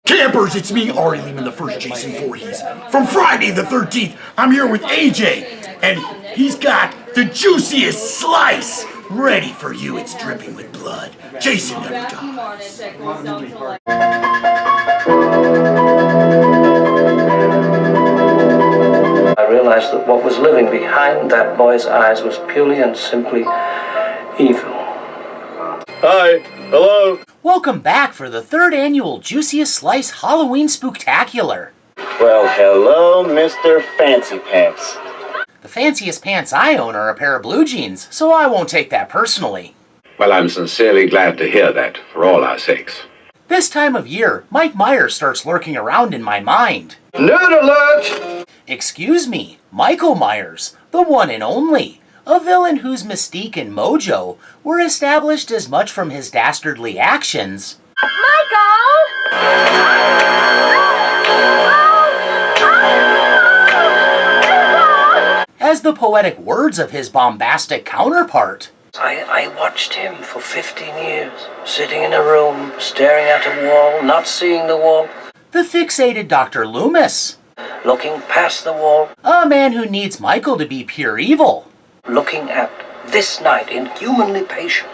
Campers, it's me, Ari Lehman, the first Jason Voorhees. From Friday the 13th, I'm here with AJ, and he's got the juiciest slice ready for you. It's dripping with blood. Jason never dies. I realized that what was living behind that boy's eyes was purely and simply evil. Hi. Hello. Welcome back for the third annual Juiciest Slice Halloween Spooktacular. Well, hello, Mr. Fancy Pants. The fanciest pants I own are a pair of blue jeans, so I won't take that personally. Well, I'm sincerely glad to hear that, for all our sakes. This time of year, Mike Myers starts lurking around in my mind. Nerd alert! Excuse me, Michael Myers, the one and only. A villain whose mystique and mojo were established as much from his dastardly actions as the poetic words of his bombastic counterpart. I watched him for 15 years, sitting in a room, staring at a wall, not seeing the wall. The fixated Dr. Loomis. Looking past the wall. A man who needs Michael to be pure evil. Looking at this night, inhumanly patient.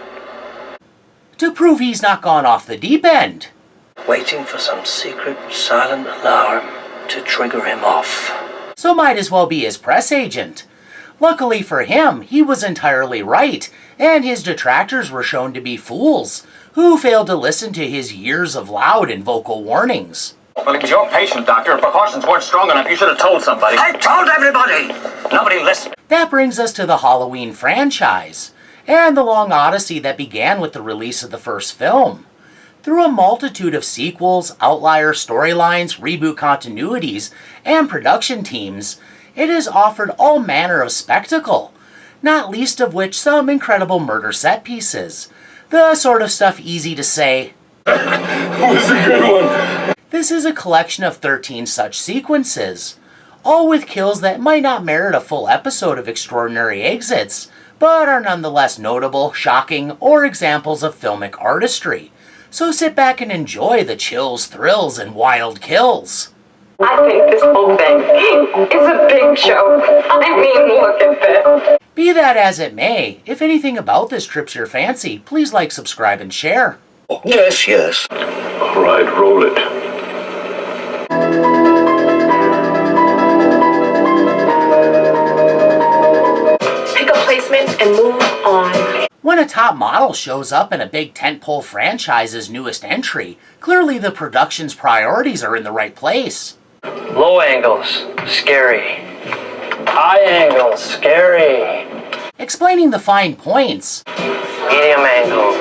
To prove he's not gone off the deep end. Waiting for some secret, silent alarm to trigger him off. So might as well be his press agent. Luckily for him, he was entirely right, and his detractors were shown to be fools, who failed to listen to his years of loud and vocal warnings. Well, he was your patient, Doctor. If precautions weren't strong enough, you should have told somebody. I told everybody! Nobody listened. That brings us to the Halloween franchise, and the long odyssey that began with the release of the first film. Through a multitude of sequels, outlier storylines, reboot continuities, and production teams, it has offered all manner of spectacle, not least of which some incredible murder set pieces. The sort of stuff easy to say, That was a good one. This is a collection of 13 such sequences, all with kills that might not merit a full episode of Extraordinary Exits, but are nonetheless notable, shocking, or examples of filmic artistry. So sit back and enjoy the chills, thrills, and wild kills. I think this whole thing is a big joke. I mean, look at this. Be that as it may, if anything about this trips your fancy, please like, subscribe, and share. Yes, yes. All right, roll it. Pick a placement and move on. When a top model shows up in a big tentpole franchise's newest entry, clearly the production's priorities are in the right place. Low angles, scary. High angles, scary. Explaining the fine points Medium angles,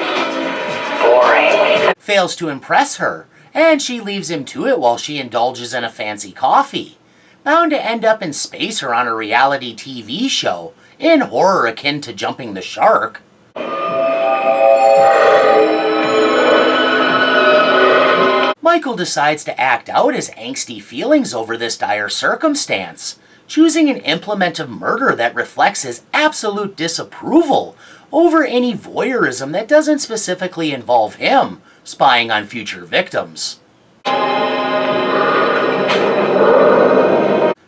boring. fails to impress her, and she leaves him to it while she indulges in a fancy coffee. Bound to end up in space or on a reality TV show, in horror akin to Jumping the Shark. Michael decides to act out his angsty feelings over this dire circumstance, choosing an implement of murder that reflects his absolute disapproval over any voyeurism that doesn't specifically involve him spying on future victims.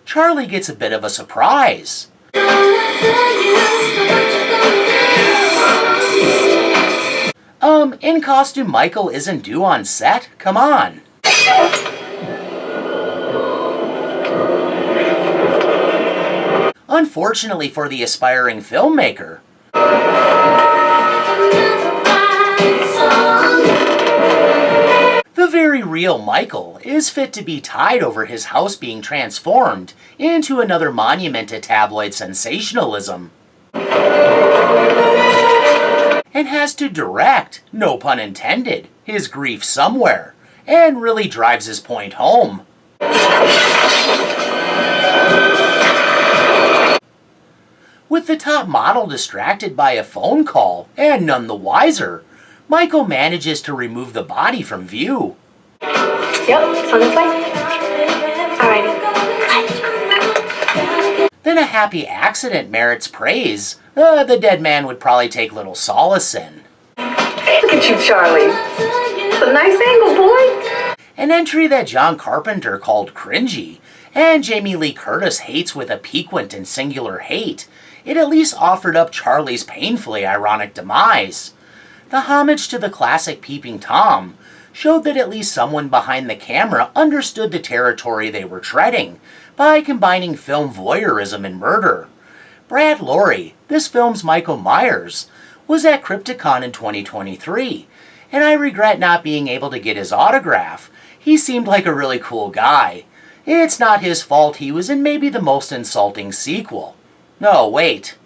Charlie gets a bit of a surprise. In costume Michael isn't due on set? Come on. Unfortunately for the aspiring filmmaker, the very real Michael is fit to be tied over his house being transformed into another monument to tabloid sensationalism. And has to direct, no pun intended, his grief somewhere, and really drives his point home. With the top model distracted by a phone call, and none the wiser, Michael manages to remove the body from view. Yep, it's on its way. Alrighty. Then a happy accident merits praise the dead man would probably take little solace in. Look at you, Charlie. It's a nice angle, boy. An entry that John Carpenter called cringy, and Jamie Lee Curtis hates with a piquant and singular hate, it at least offered up Charlie's painfully ironic demise. The homage to the classic Peeping Tom showed that at least someone behind the camera understood the territory they were treading by combining film voyeurism and murder. Brad Lorre, this film's Michael Myers, was at Crypticon in 2023, and I regret not being able to get his autograph. He seemed like a really cool guy. It's not his fault he was in maybe the most insulting sequel. No, wait.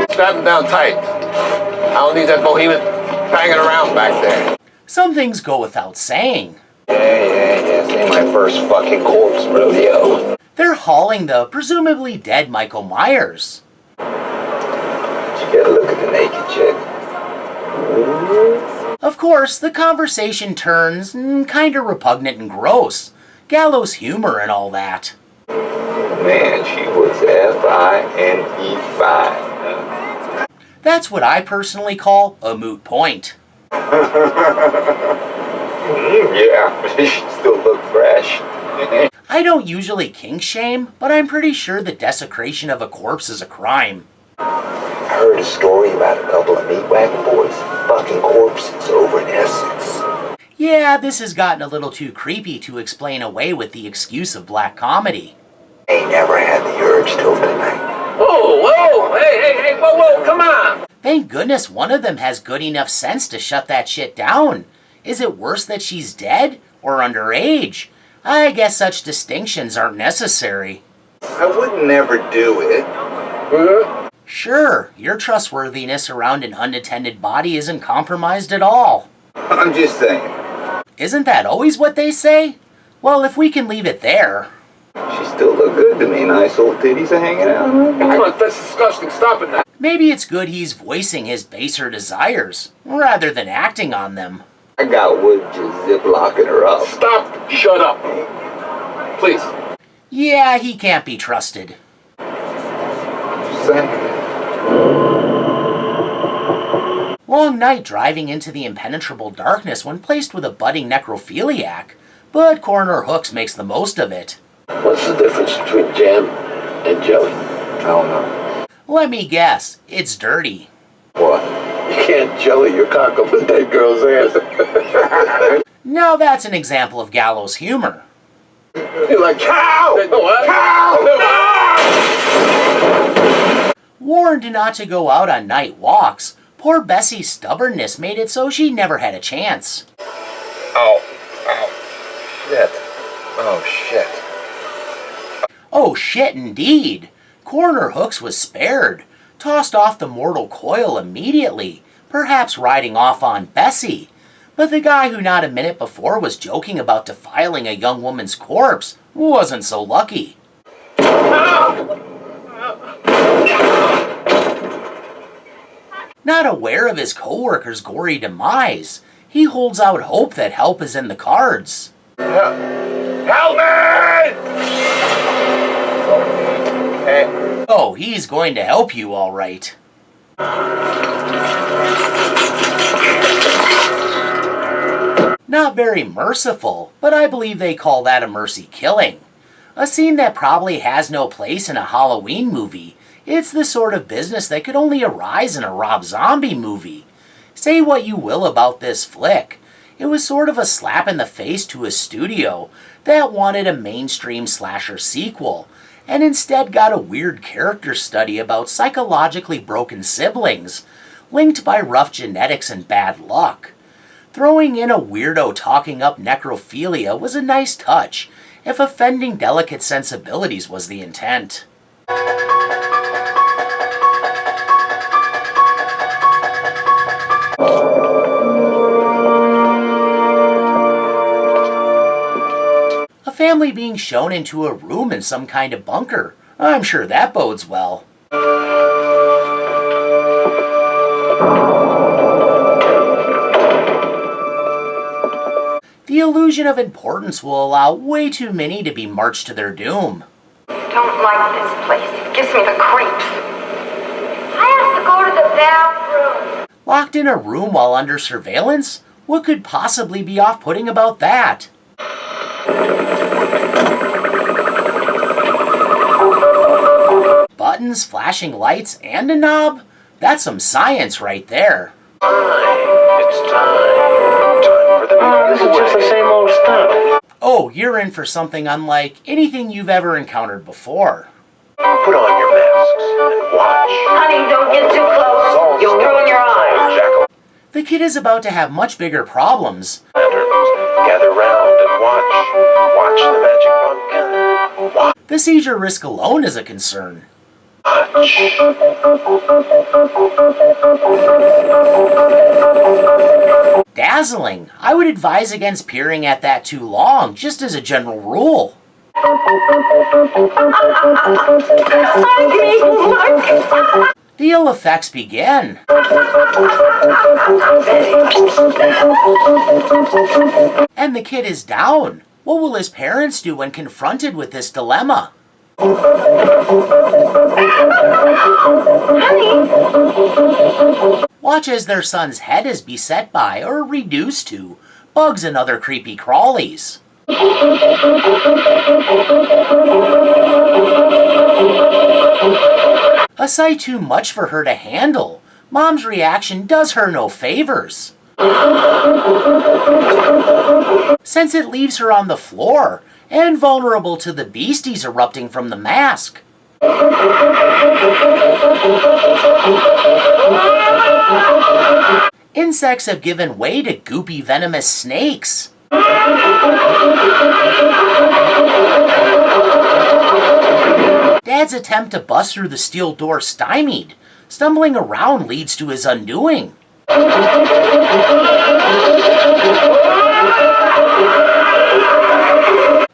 Strap him down tight. I don't need that behemoth banging around back there. Some things go without saying. Yeah. This ain't my first fucking corpse rodeo. They're hauling the presumably dead Michael Myers. You gotta look at the naked chick. Of course, the conversation turns kinda repugnant and gross. Gallows humor and all that. Man, she was F-I-N-E fine. That's what I personally call a moot point. Yeah, she still look fresh. I don't usually kink shame, but I'm pretty sure the desecration of a corpse is a crime. I heard a story about a couple of meat wagon boys fucking corpses over in Essex. Yeah, this has gotten a little too creepy to explain away with the excuse of black comedy. They never had the urge till tonight. Whoa, hey, whoa, come on! Thank goodness one of them has good enough sense to shut that shit down. Is it worse that she's dead or underage? I guess such distinctions aren't necessary. I would never do it. Sure, your trustworthiness around an unattended body isn't compromised at all. I'm just saying. Isn't that always what they say? Well, if we can leave it there. She still look good to me. Nice old titties are hanging out. Come on, that's disgusting. Stop it now. Maybe it's good he's voicing his baser desires, rather than acting on them. I got wood just zip-locking her up. Stop. Shut up. Please. Yeah, he can't be trusted. Long night driving into the impenetrable darkness when placed with a budding necrophiliac, but Coroner Hooks makes the most of it. What's the difference between jam and jelly? I don't know. Let me guess, it's dirty. What? You can't jelly your cock up a dead girl's ass. Now that's an example of gallows humor. You're like, cow! What? Cow! Warned not to go out on night walks, poor Bessie's stubbornness made it so she never had a chance. Ow. Shit. Oh, shit. Oh shit indeed! Coroner Hooks was spared, tossed off the mortal coil immediately, perhaps riding off on Bessie. But the guy who not a minute before was joking about defiling a young woman's corpse wasn't so lucky. Not aware of his co-worker's gory demise, he holds out hope that help is in the cards. Help me! Oh, he's going to help you all right. Not very merciful, but I believe they call that a mercy killing. A scene that probably has no place in a Halloween movie. It's the sort of business that could only arise in a Rob Zombie movie. Say what you will about this flick, it was sort of a slap in the face to a studio that wanted a mainstream slasher sequel, and instead got a weird character study about psychologically broken siblings, linked by rough genetics and bad luck. Throwing in a weirdo talking up necrophilia was a nice touch, if offending delicate sensibilities was the intent. A family being shown into a room in some kind of bunker. I'm sure that bodes well. The illusion of importance will allow way too many to be marched to their doom. Don't like this place. It gives me the creeps. I have to go to the bathroom. Locked in a room while under surveillance? What could possibly be off-putting about that? Buttons, flashing lights, and a knob? That's some science right there. It's time. Time for the This is just the same old stuff. Oh, you're in for something unlike anything you've ever encountered before. Put on your masks and watch. Honey, don't get too close. You'll ruin your eyes. Jack The kid is about to have much bigger problems. lanterns. Gather round and watch. Watch the magic pumpkin. Watch. The seizure risk alone is a concern. Dazzling. I would advise against peering at that too long, just as a general rule. The ill effects begin. And the kid is down. What will his parents do when confronted with this dilemma? Watch as their son's head is beset by, or reduced to, bugs and other creepy crawlies. A sight too much for her to handle. Mom's reaction does her no favors, since it leaves her on the floor and vulnerable to the beasties erupting from the mask. Insects have given way to goopy venomous snakes. Dad's attempt to bust through the steel door stymied. Stumbling around leads to his undoing.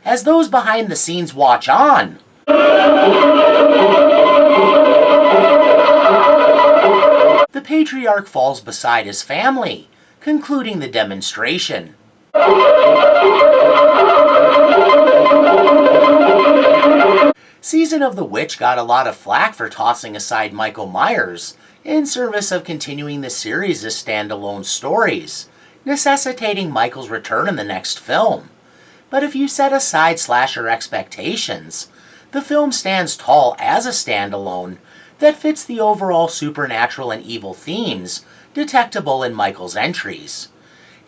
As those behind the scenes watch on, the patriarch falls beside his family, concluding the demonstration. Season of the Witch got a lot of flack for tossing aside Michael Myers in service of continuing the series as standalone stories, necessitating Michael's return in the next film. But if you set aside slasher expectations, the film stands tall as a standalone that fits the overall supernatural and evil themes detectable in Michael's entries.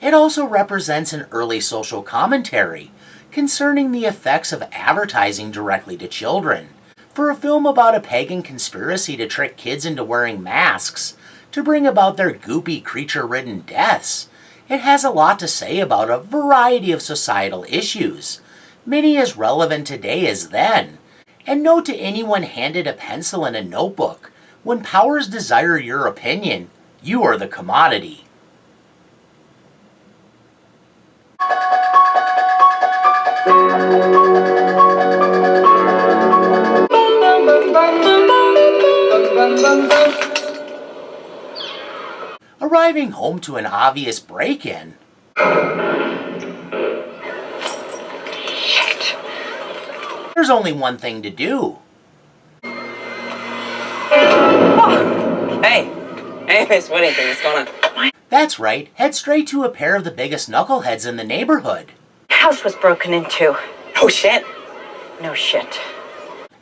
It also represents an early social commentary concerning the effects of advertising directly to children. For a film about a pagan conspiracy to trick kids into wearing masks to bring about their goopy, creature-ridden deaths, it has a lot to say about a variety of societal issues, many as relevant today as then. And note to anyone handed a pencil and a notebook, when powers desire your opinion, you are the commodity. Arriving home to an obvious break-in. Shit. There's only one thing to do. Hey, Miss Whittington, what's going on? That's right, head straight to a pair of the biggest knuckleheads in the neighborhood. House was broken into. Oh shit. No shit.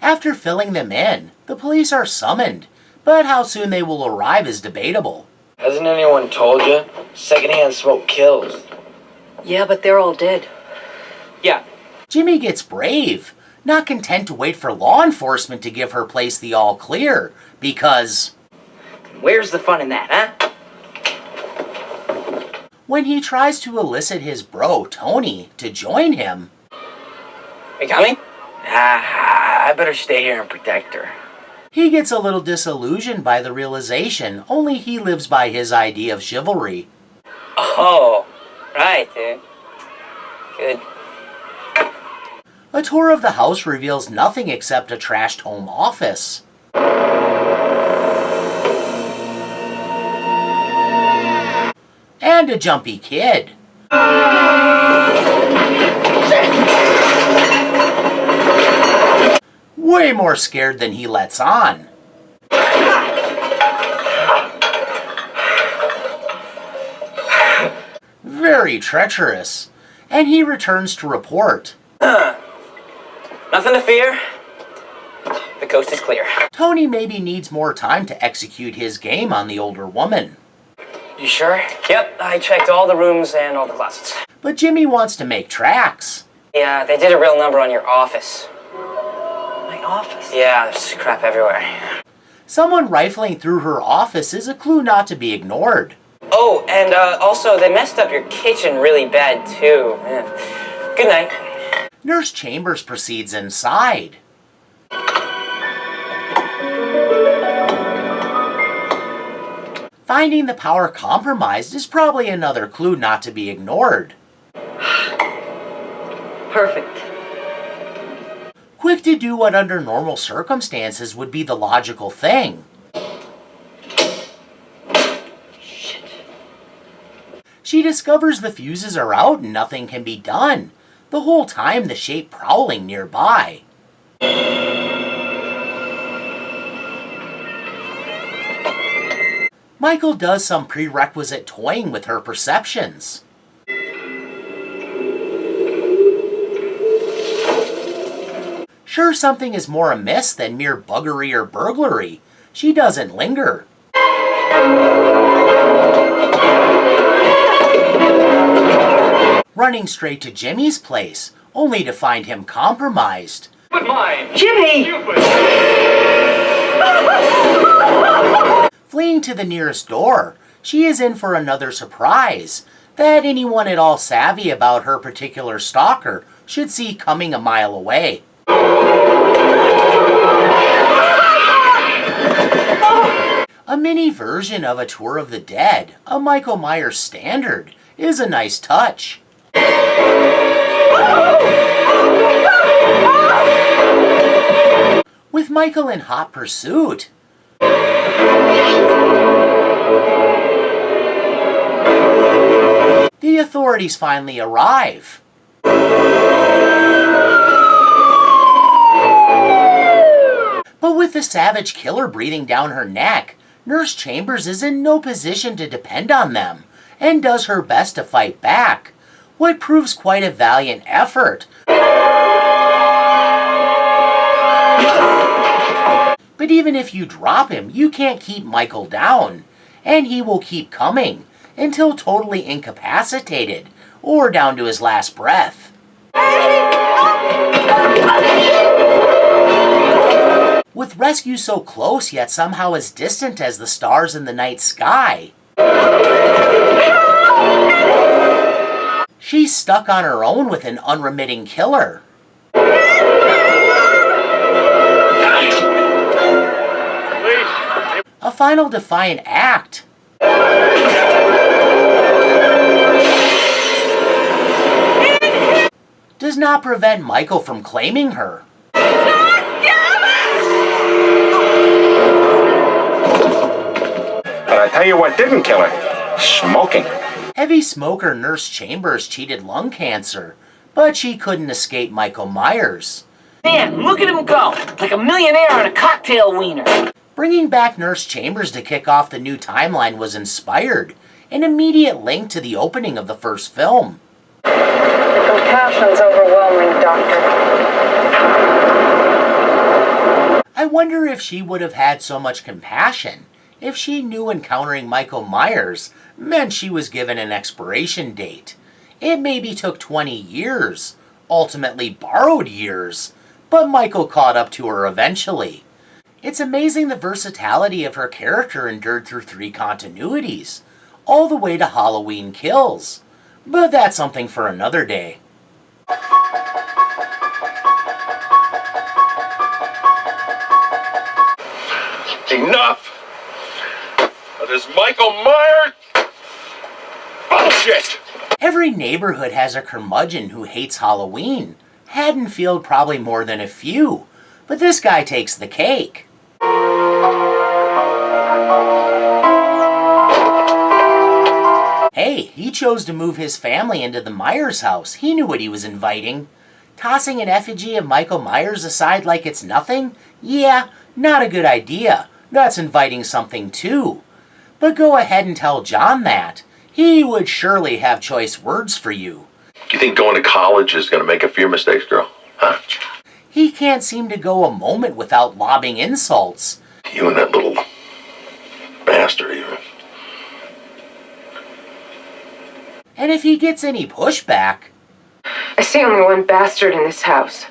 After filling them in, the police are summoned, but how soon they will arrive is debatable. Hasn't anyone told you? Secondhand smoke kills. Yeah, but they're all dead. Yeah. Jimmy gets brave, not content to wait for law enforcement to give her place the all clear, because Where's the fun in that, huh? when he tries to elicit his bro, Tony, to join him, You coming? I better stay here and protect her. he gets a little disillusioned by the realization only he lives by his idea of chivalry. Oh, right, dude. Good. A tour of the house reveals nothing except a trashed home office. And a jumpy kid. Way more scared than he lets on. very treacherous, and he returns to report. Nothing to fear. The coast is clear. Tony maybe needs more time to execute his game on the older woman. You sure? Yep, I checked all the rooms and all the closets. But Jimmy wants to make tracks. Yeah, they did a real number on your office. My office? Yeah, there's crap everywhere. Someone rifling through her office is a clue not to be ignored. Oh, and also they messed up your kitchen really bad too. Yeah. Good night. Nurse Chambers proceeds inside. Finding the power compromised is probably another clue not to be ignored. Perfect. Quick to do what under normal circumstances would be the logical thing. Shit. She discovers the fuses are out and nothing can be done, the whole time the shape prowling nearby. Michael does some prerequisite toying with her perceptions. Sure, something is more amiss than mere buggery or burglary. She doesn't linger. Running straight to Jimmy's place, only to find him compromised. But mine! Jimmy! Fleeing to the nearest door, she is in for another surprise that anyone at all savvy about her particular stalker should see coming a mile away. A mini version of a Tour of the Dead, a Michael Myers standard, is a nice touch. With Michael in hot pursuit, the authorities finally arrive. But with the savage killer breathing down her neck, Nurse Chambers is in no position to depend on them, and does her best to fight back, what proves quite a valiant effort. But even if you drop him, you can't keep Michael down, and he will keep coming until totally incapacitated or down to his last breath. With rescue so close yet somehow as distant as the stars in the night sky, she's stuck on her own with an unremitting killer. A final defiant act. Does not prevent Michael from claiming her. But I tell you what didn't kill her. Smoking. Heavy smoker Nurse Chambers cheated lung cancer, but she couldn't escape Michael Myers. Man, look at him go! Like a millionaire on a cocktail wiener! Bringing back Nurse Chambers to kick off the new timeline was inspired, an immediate link to the opening of the first film. The compassion's overwhelming, Doctor. I wonder if she would have had so much compassion if she knew encountering Michael Myers meant she was given an expiration date. It maybe took 20 years, ultimately borrowed years, but Michael caught up to her eventually. It's amazing the versatility of her character endured through 3 continuities, all the way to Halloween Kills. But that's something for another day. Enough! That is Michael Myers! Bullshit! Every neighborhood has a curmudgeon who hates Halloween. Haddonfield probably more than a few, but this guy takes the cake. Hey, he chose to move his family into the Myers house. He knew what he was inviting. Tossing an effigy of Michael Myers aside like it's nothing? Yeah, not a good idea. That's inviting something too. But go ahead and tell John that. he would surely have choice words for you. You think going to college is going to make up for your mistakes, girl? Huh? He can't seem to go a moment without lobbing insults. You and that little bastard, even. And if he gets any pushback... I see only one bastard in this house.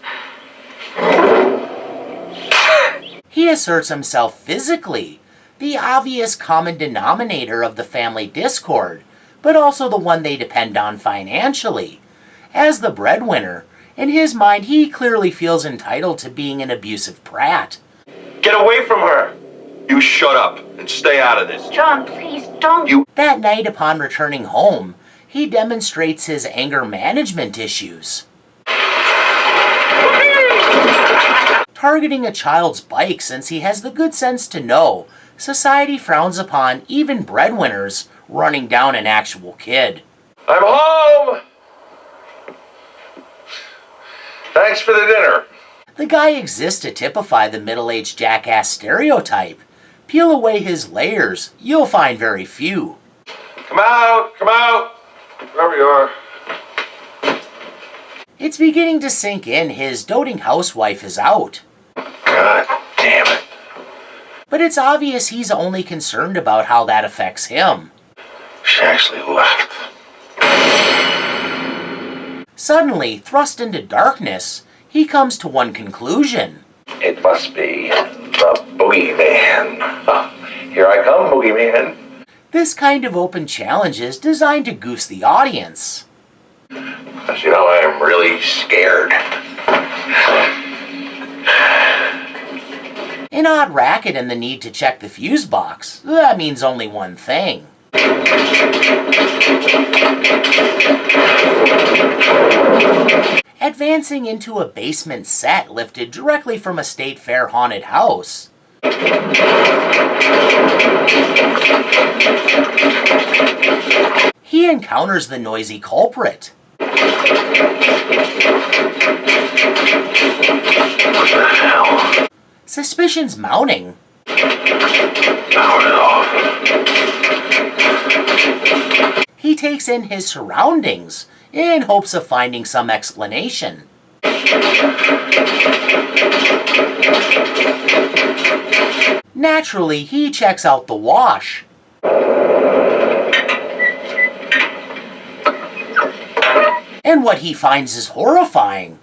He asserts himself physically, the obvious common denominator of the family discord, but also the one they depend on financially. As the breadwinner, in his mind he clearly feels entitled to being an abusive brat. Get away from her! You shut up and stay out of this. John, please don't. That night upon returning home, he demonstrates his anger management issues. Targeting a child's bike since he has the good sense to know society frowns upon even breadwinners running down an actual kid. I'm home! Thanks for the dinner. The guy exists to typify the middle-aged jackass stereotype. Peel away his layers, you'll find very few. Come out! Come out! Wherever you are. It's beginning to sink in his doting housewife is out. God damn it. But it's obvious he's only concerned about how that affects him. She actually left. Suddenly, thrust into darkness, he comes to one conclusion. It must be the boogeyman. Here I come, boogeyman. This kind of open challenge is designed to goose the audience. Because, I'm really scared. An odd racket and the need to check the fuse box. That means only one thing. Advancing into a basement set lifted directly from a State Fair haunted house. He encounters the noisy culprit. What the hell? Suspicions mounting. Power it off. He takes in his surroundings in hopes of finding some explanation. Naturally, he checks out the wash. And what he finds is horrifying.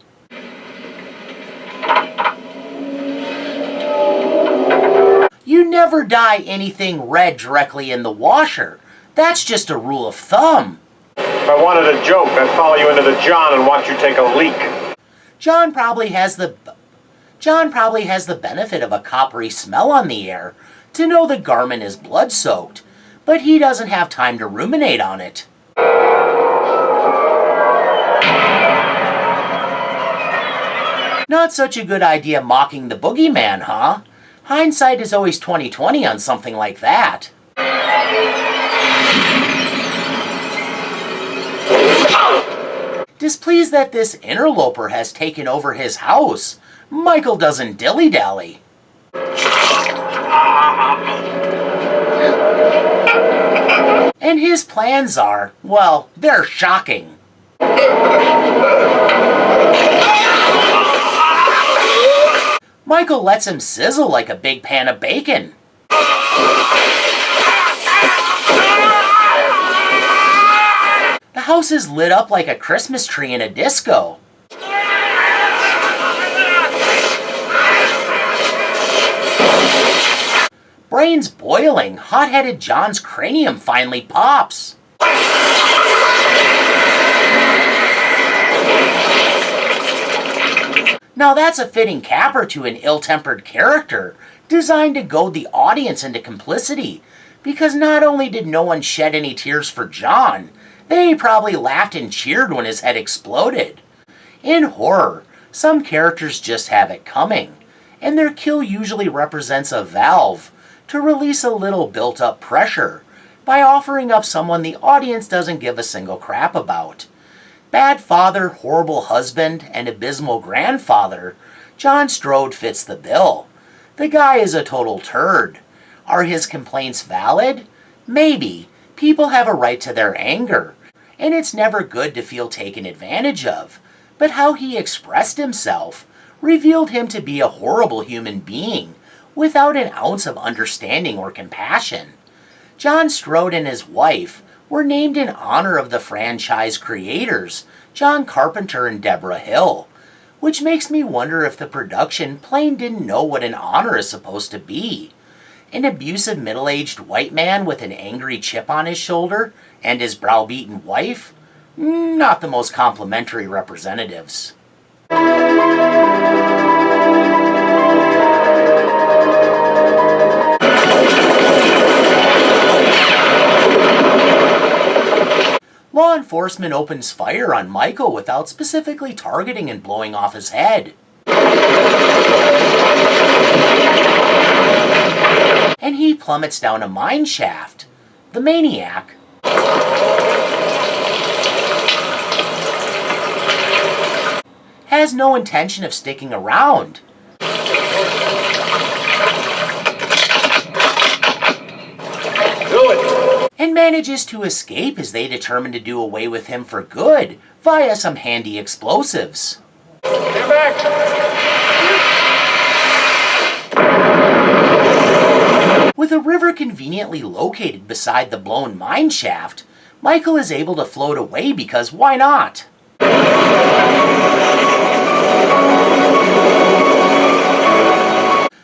You never dye anything red directly in the washer. That's just a rule of thumb. If I wanted a joke, I'd follow you into the John and watch you take a leak. John probably has the benefit of a coppery smell on the air to know the garment is blood-soaked, but he doesn't have time to ruminate on it. Not such a good idea mocking the boogeyman, huh? Hindsight is always 20/20 on something like that. Displeased that this interloper has taken over his house, Michael doesn't dilly-dally. And his plans are, well, they're shocking. Michael lets him sizzle like a big pan of bacon. The house is lit up like a Christmas tree in a disco. Brains boiling, hot-headed John's cranium finally pops. Now that's a fitting capper to an ill-tempered character, designed to goad the audience into complicity, because not only did no one shed any tears for John, they probably laughed and cheered when his head exploded. In horror, some characters just have it coming, and their kill usually represents a valve to release a little built-up pressure by offering up someone the audience doesn't give a single crap about. Bad father, horrible husband, and abysmal grandfather, John Strode fits the bill. The guy is a total turd. Are his complaints valid? Maybe. People have a right to their anger, and it's never good to feel taken advantage of, but how he expressed himself revealed him to be a horrible human being without an ounce of understanding or compassion. John Strode and his wife were named in honor of the franchise creators, John Carpenter and Deborah Hill, which makes me wonder if the production plain didn't know what an honor is supposed to be. An abusive middle-aged white man with an angry chip on his shoulder and his browbeaten wife? Not the most complimentary representatives. Law enforcement opens fire on Michael without specifically targeting and blowing off his head. And he plummets down a mine shaft. The maniac has no intention of sticking around. And manages to escape as they determine to do away with him for good via some handy explosives. Get back! With a river conveniently located beside the blown mine shaft, Michael is able to float away because why not?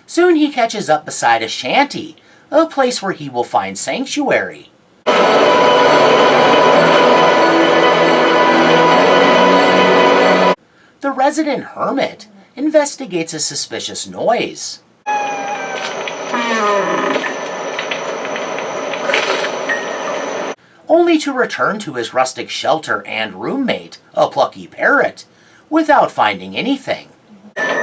Soon he catches up beside a shanty, a place where he will find sanctuary. The resident hermit investigates a suspicious noise. Only to return to his rustic shelter and roommate, a plucky parrot, without finding anything. There's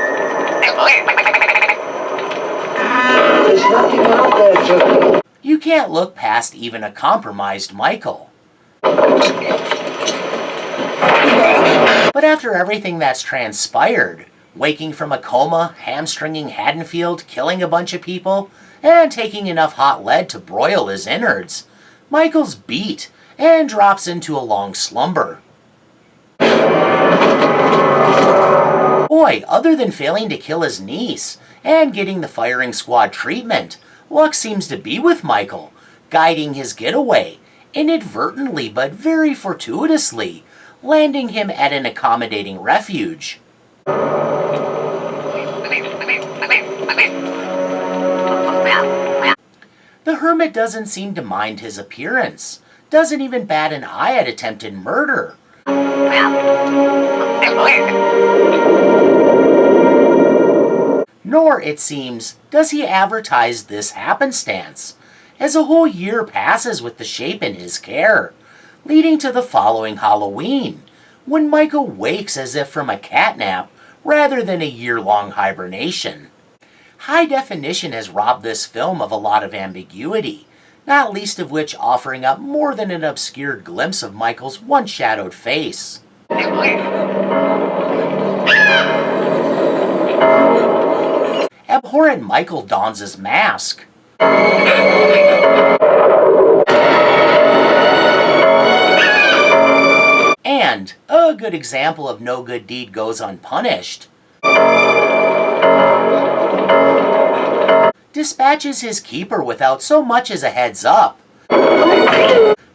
nothing out there, Joe. You can't look past even a compromised Michael. But after everything that's transpired, waking from a coma, hamstringing Haddonfield, killing a bunch of people, and taking enough hot lead to broil his innards, Michael's beat and drops into a long slumber. Boy, other than failing to kill his niece and getting the firing squad treatment, luck seems to be with Michael, guiding his getaway, inadvertently but very fortuitously, landing him at an accommodating refuge. The hermit doesn't seem to mind his appearance, doesn't even bat an eye at attempted murder. Nor, it seems, does he advertise this happenstance, as a whole year passes with the shape in his care, leading to the following Halloween, when Michael wakes as if from a catnap rather than a year-long hibernation. High definition has robbed this film of a lot of ambiguity, not least of which offering up more than an obscured glimpse of Michael's once-shadowed face. Abhorrent Michael dons his mask. And a good example of no good deed goes unpunished. Dispatches his keeper without so much as a heads up,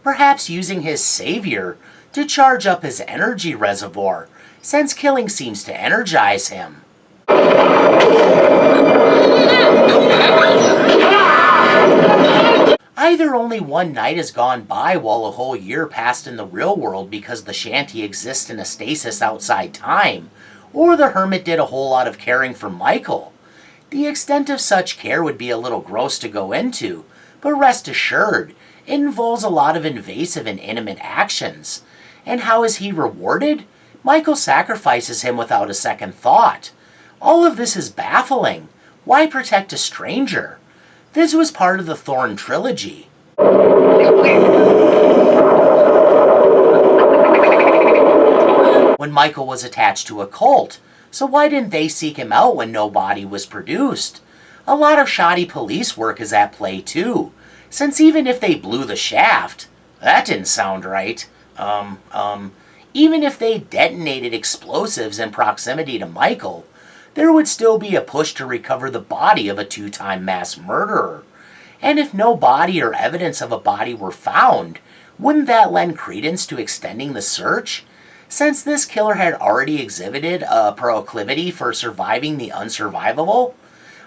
perhaps using his savior to charge up his energy reservoir, since killing seems to energize him. Either only one night has gone by while a whole year passed in the real world because the shanty exists in a stasis outside time, or the hermit did a whole lot of caring for Michael. The extent of such care would be a little gross to go into, but rest assured, it involves a lot of invasive and intimate actions. And how is he rewarded? Michael sacrifices him without a second thought. All of this is baffling. Why protect a stranger? This was part of the Thorn trilogy. When Michael was attached to a cult, so why didn't they seek him out when no body was produced? A lot of shoddy police work is at play too. since even if they blew the shaft, that didn't sound right, even if they detonated explosives in proximity to Michael, there would still be a push to recover the body of a two-time mass murderer. And if no body or evidence of a body were found, wouldn't that lend credence to extending the search? Since this killer had already exhibited a proclivity for surviving the unsurvivable?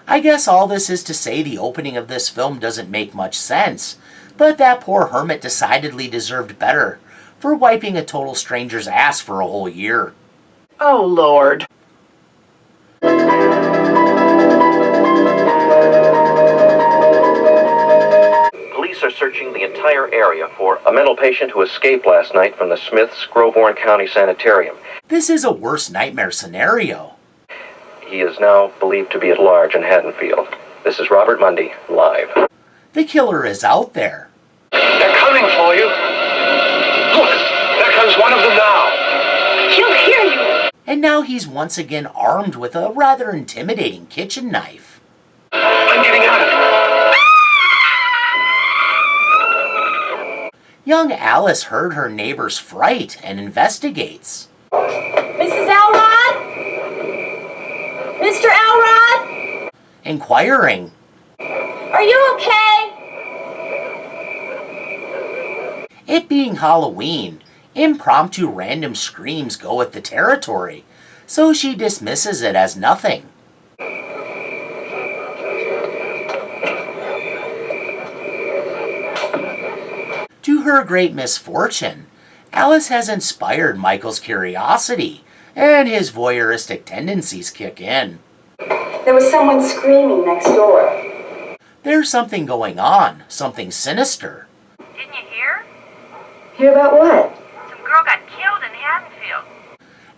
I guess all this is to say the opening of this film doesn't make much sense, but that poor hermit decidedly deserved better for wiping a total stranger's ass for a whole year. Oh, Lord. Police are searching the entire area for a mental patient who escaped last night from the Smiths Groveborn County Sanitarium. This is a worst nightmare scenario. He is now believed to be at large in Haddonfield. This is Robert Mundy, live. The killer is out there. They're coming for you. Look, there comes one of them now. He'll hear you. And now he's once again armed with a rather intimidating kitchen knife. I'm getting out of it. Young Alice heard her neighbor's fright and investigates. Mrs. Elrod? Mr. Elrod? Inquiring. Are you okay? It being Halloween, impromptu random screams go with the territory, so she dismisses it as nothing. To her great misfortune, Alice has inspired Michael's curiosity, and his voyeuristic tendencies kick in. There was someone screaming next door. There's something going on, something sinister. Didn't you hear? Hear about what? Some girl got killed in Haddonfield.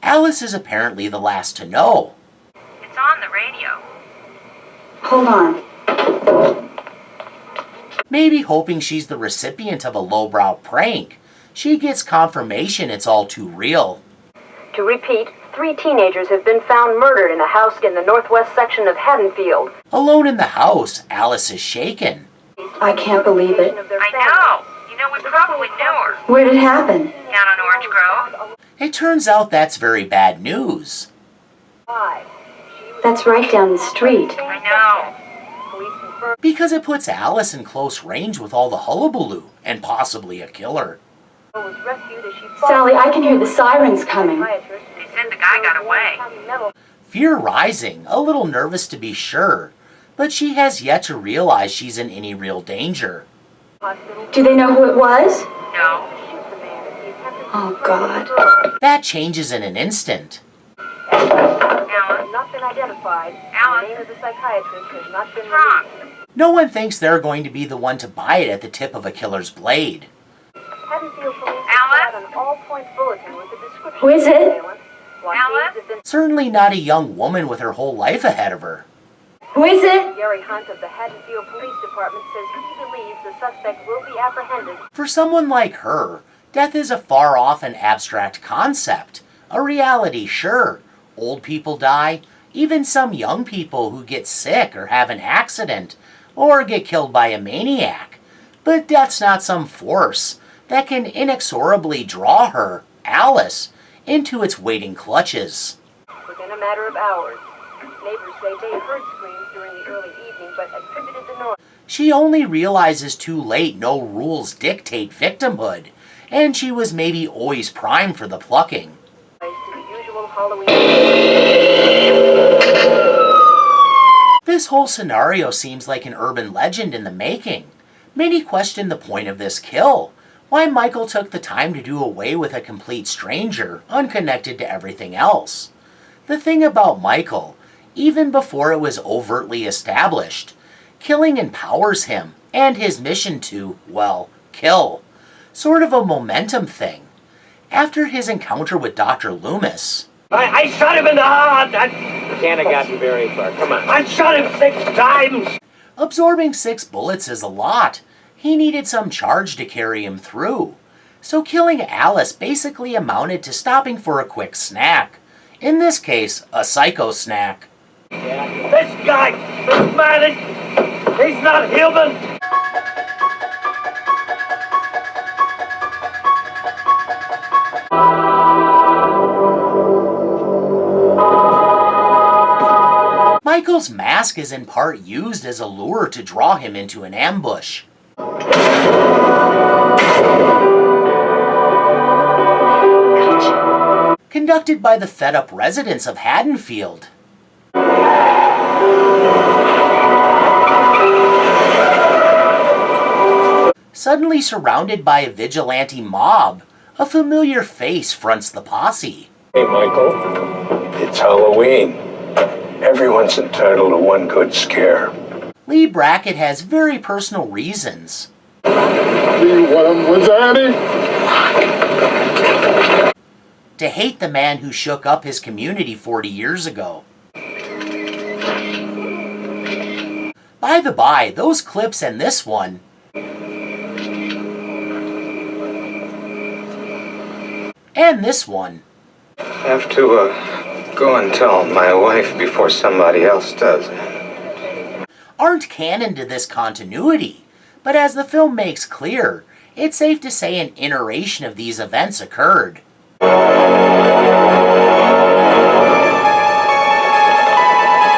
Alice is apparently the last to know. It's on the radio. Hold on. Maybe hoping she's the recipient of a lowbrow prank, she gets confirmation it's all too real. To repeat, 3 teenagers have been found murdered in a house in the northwest section of Haddonfield. Alone in the house, Alice is shaken. I can't believe it. I know. You know, we probably knew her. Where did it happen? Down on Orange Grove. It turns out that's very bad news. That's right down the street. I know. Because it puts Alice in close range with all the hullabaloo, and possibly a killer. Sally, I can hear the sirens coming. They said the guy got away. Fear rising, a little nervous to be sure, but she has yet to realize she's in any real danger. Do they know who it was? No. Oh, God. That changes in an instant. Alice? Not been identified. Alice? The name of the psychiatrist has not been What's released. wrong? No one thinks they're going to be the one to buy it at the tip of a killer's blade. Haddonfield police Alice? have put out an all-points bulletin with the description Who is of the it? assailant. While Alice? thieves have been Certainly not a young woman with her whole life ahead of her. Who is it? Gary Hunt of the Haddonfield Police Department says he believes the suspect will be apprehended. For someone like her, death is a far-off and abstract concept. A reality, sure. Old people die, even some young people who get sick or have an accident, or get killed by a maniac. But death's not some force that can inexorably draw her, Alice, into its waiting clutches. Within a matter of hours, neighbors say they heard screams during the early evening, but attributed the noise. She only realizes too late no rules dictate victimhood, and she was maybe always primed for the plucking. To the usual Halloween. This whole scenario seems like an urban legend in the making. Many question the point of this kill, why Michael took the time to do away with a complete stranger, unconnected to everything else. The thing about Michael, even before it was overtly established, killing empowers him and his mission to, well, kill. Sort of a momentum thing. After his encounter with Dr. Loomis, I shot him in the heart. Can't have gotten very far. Come on. I shot him 6 times. absorbing 6 bullets is a lot. He needed some charge to carry him through. So killing Alice basically amounted to stopping for a quick snack. In this case, a psycho snack. This guy, this man, he's not human. Michael's mask is in part used as a lure to draw him into an ambush. Conducted by the fed-up residents of Haddonfield. Suddenly surrounded by a vigilante mob, a familiar face fronts the posse. Hey, Michael. It's Halloween. Everyone's entitled to one good scare. Lee Brackett has very personal reasons. To hate the man who shook up his community 40 years ago. By the by, those clips and this one and this one Have to, go and tell my wife before somebody else does. aren't canon to this continuity, but as the film makes clear, it's safe to say an iteration of these events occurred.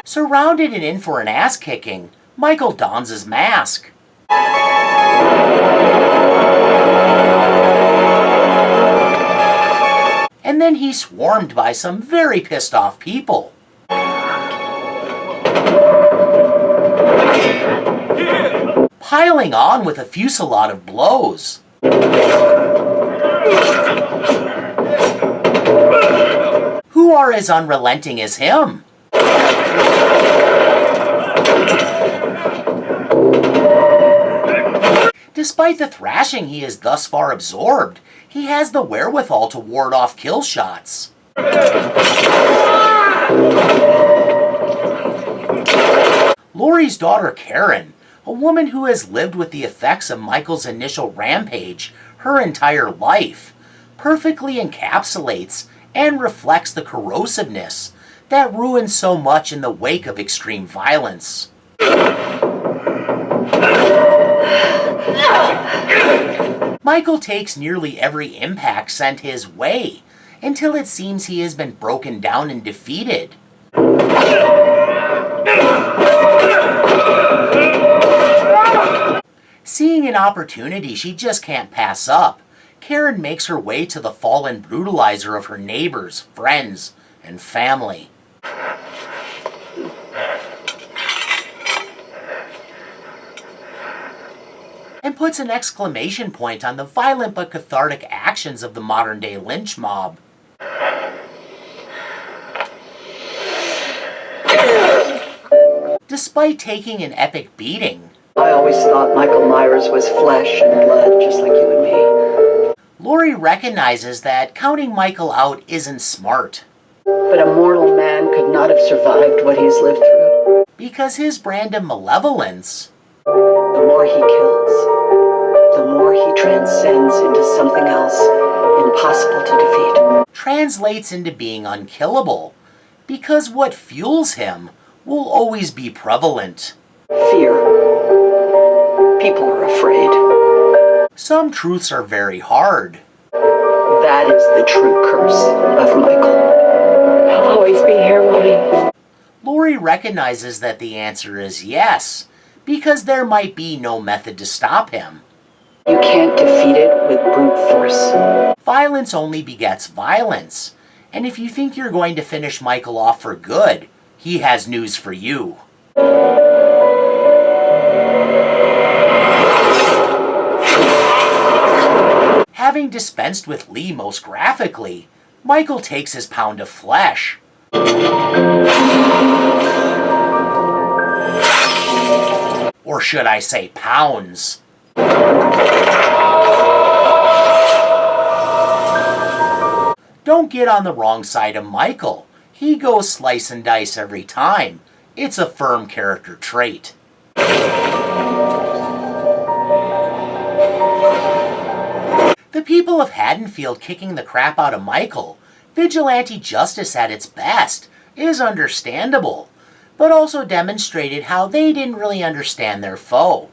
Surrounded and in for an ass-kicking, Michael dons his mask. And then he's swarmed by some very pissed off people. Piling on with a fusillade of blows. Who are as unrelenting as him? Despite the thrashing he has thus far absorbed, he has the wherewithal to ward off kill shots. Laurie's daughter Karen, a woman who has lived with the effects of Michael's initial rampage her entire life, perfectly encapsulates and reflects the corrosiveness that ruins so much in the wake of extreme violence. Michael takes nearly every impact sent his way, until it seems he has been broken down and defeated. Seeing an opportunity she just can't pass up, Karen makes her way to the fallen brutalizer of her neighbors, friends, and family. And puts an exclamation point on the violent but cathartic actions of the modern-day lynch mob. Despite taking an epic beating, I always thought Michael Myers was flesh and blood, just like you and me. Laurie recognizes that counting Michael out isn't smart. But a mortal man could not have survived what he's lived through. Because his brand of malevolence, the more he kills, the more he transcends into something else impossible to defeat. Translates into being unkillable, because what fuels him will always be prevalent. Fear. People are afraid. Some truths are very hard. That is the true curse of Michael. I'll always be here, Mommy. Laurie recognizes that the answer is yes, because there might be no method to stop him. You can't defeat it with brute force. Violence only begets violence, and if you think you're going to finish Michael off for good, he has news for you. Having dispensed with Lee most graphically, Michael takes his pound of flesh. Or should I say pounds? Don't get on the wrong side of Michael. He goes slice and dice every time. It's a firm character trait. The people of Haddonfield kicking the crap out of Michael, vigilante justice at its best, is understandable, but also demonstrated how they didn't really understand their foe.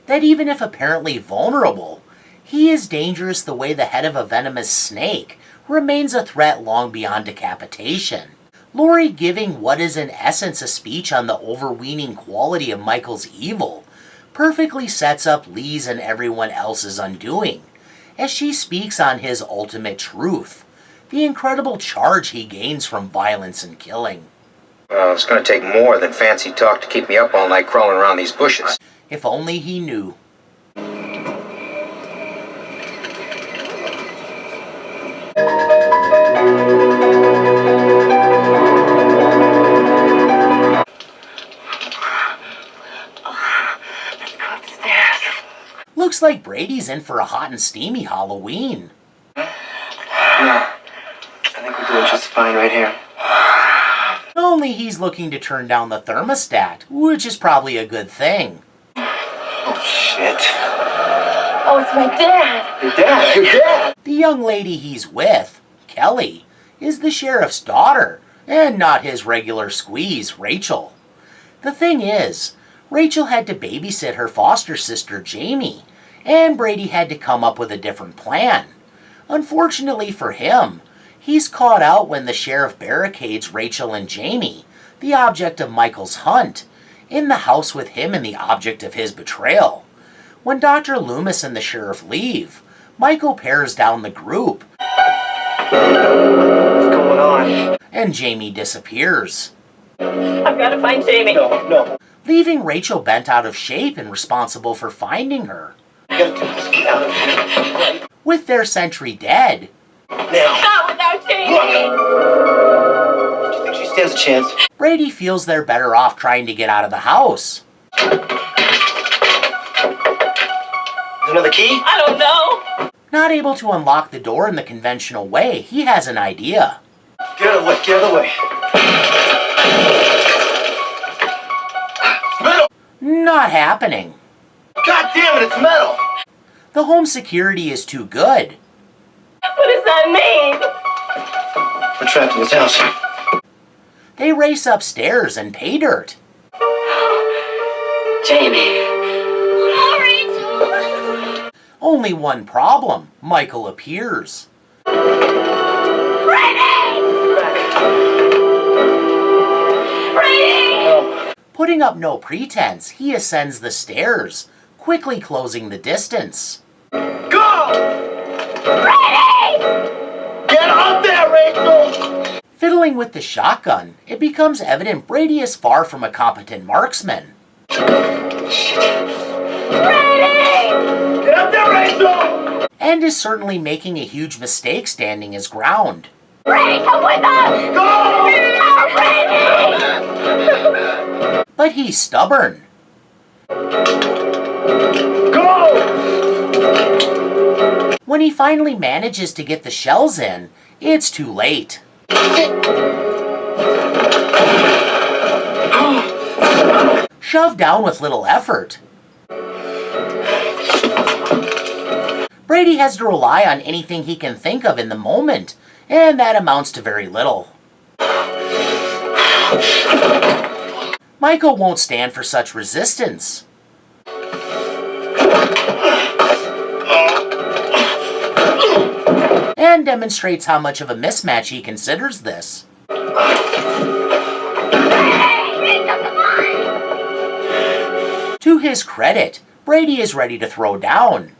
That even if apparently vulnerable, he is dangerous the way the head of a venomous snake remains a threat long beyond decapitation. Laurie giving what is in essence a speech on the overweening quality of Michael's evil perfectly sets up Lee's and everyone else's undoing, as she speaks on his ultimate truth, the incredible charge he gains from violence and killing. Well, it's going to take more than fancy talk to keep me up all night crawling around these bushes. If only he knew. Looks like Brady's in for a hot and steamy Halloween. No, I think we're doing just fine right here. Only he's looking to turn down the thermostat, which is probably a good thing. Oh, shit. Oh, it's my dad. Your dad? Your dad? The young lady he's with, Kelly, is the sheriff's daughter, and not his regular squeeze, Rachel. The thing is, Rachel had to babysit her foster sister, Jamie, and Brady had to come up with a different plan. Unfortunately for him, he's caught out when the sheriff barricades Rachel and Jamie, the object of Michael's hunt, in the house with him and the object of his betrayal. When Dr. Loomis and the sheriff leave, Michael pares down the group. What's going on? And Jamie disappears. I've got to find Jamie. No. Leaving Rachel bent out of shape and responsible for finding her. Get out of here. With their sentry dead. Now. Not without Jamie. Do you think she stands a chance? Brady feels they're better off trying to get out of the house. Another key? I don't know. Not able to unlock the door in the conventional way, he has an idea. Get out of the way, get out of the way. It's metal! Not happening. God damn it, it's metal! The home security is too good. What does that mean? We're trapped in this house. They race upstairs and pay dirt. Jamie. Only one problem. Michael appears. Putting up no pretense, he ascends the stairs, quickly closing the distance. Go! Get up there, Rachel! Fiddling with the shotgun, it becomes evident Brady is far from a competent marksman. Get up there, Rachel! And is certainly making a huge mistake standing his ground. Brady, come with us! Go! Brady! But he's stubborn. Go! When he finally manages to get the shells in, it's too late. Shoved down with little effort. Brady has to rely on anything he can think of in the moment, and that amounts to very little. Michael won't stand for such resistance. And demonstrates how much of a mismatch he considers this. To his credit, Brady is ready to throw down.